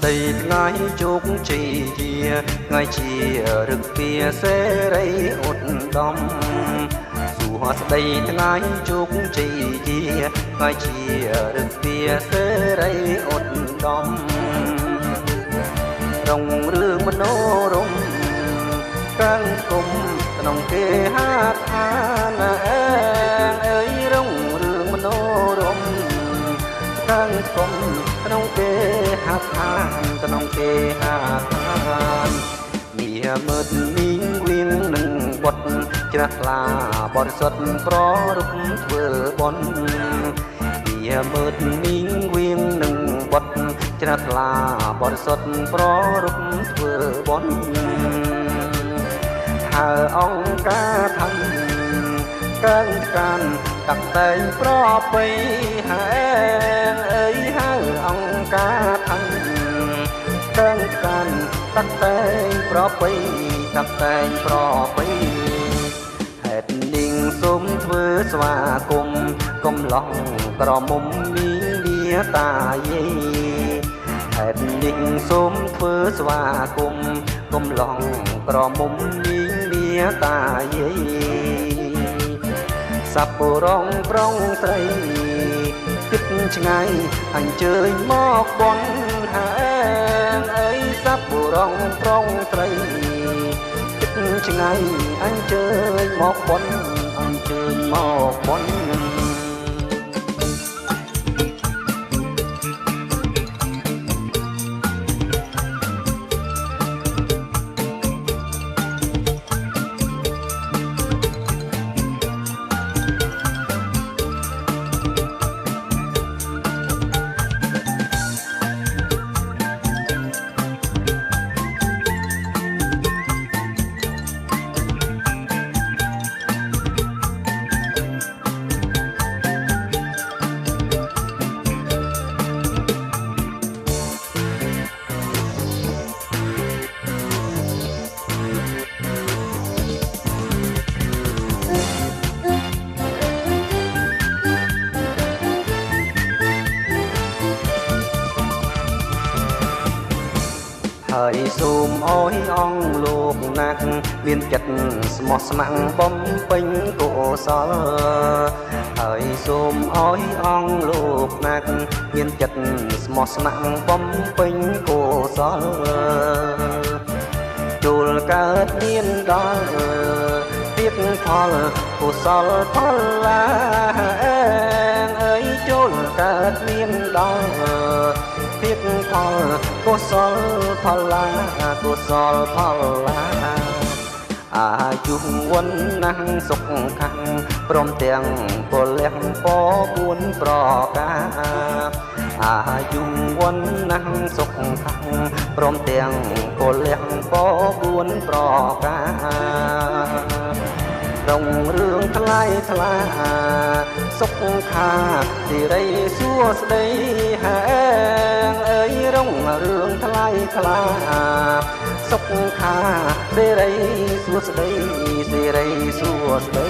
ដីថ្ងៃជោគជ័យជាថ្ងៃជារឹកពីសេរីឧត្តមសួស្ដីថ្ងៃជោគជ័យជាថ្ងៃជារឹកពីសេរីឧត្តមរងរឿងមនោរម្យកាំងគុំក្នុងគេហាឋានអើយរងរឿងមនោរម្យកាំងគុំក្នុងគេហាឋានក្នុងគេហាឋានមានមើលមីងវៀងនឹងបត់ជ្រះថ្លាបរិសុទ្ធប្ររុកធ្វើបន់មានមើលមីងវៀងនឹងបត់ជ្រះថ្លាបរិសុទ្ធប្ររុកធ្វើបន់ហើអង្គការធំកើងកានតាក់តែងប្រពៃហើយអើយហើអង្គការធំកើងកានតាក់តែងប្រពៃតាក់តែងប្រពៃហេតុនាងសូមធ្វើស្វាគមន៍កំឡោះក្រមុំមីលាតាយាយហេតុនាងសូមធ្វើស្វាគមន៍កំឡោះក្រមុំមីលាតាយាយសាប់រងប្រងស្រីគិតឆ្ងាយអញ្ជើញមកបន់ហើយអើយសាប់រងប្រងស្រីគិតឆ្ងាយអញ្ជើញមកបន់អញ្ជើញមកបន់ហើយសូមអោយអង្គលោកណាស់មានចិត្តស្មោះស្ម័គ្របំពេញកុសលហើយសូមអោយអង្គលោកណាស់មានចិត្តស្មោះស្ម័គ្របំពេញកុសលចូលកើតមានដល់ទៀតផលកុសលផលឡាអើយចូលកើតមានដល់ទៀតផលកុសលផលឡាកុសលផលឡាអាយុវណ្ណាស់សុខខាងព្រមទាំងពលះព4ប្រការអាយុវណ្ណាស់សុខខាងព្រមទាំងពលះព4ប្រការរងរឿងថ្លៃថ្លាសុខខាសិរីសួស្ដីហើយអើយរងរឿងថ្លៃថ្លាសុខខាសិរីសួស្ដីសិរីសួស្ដី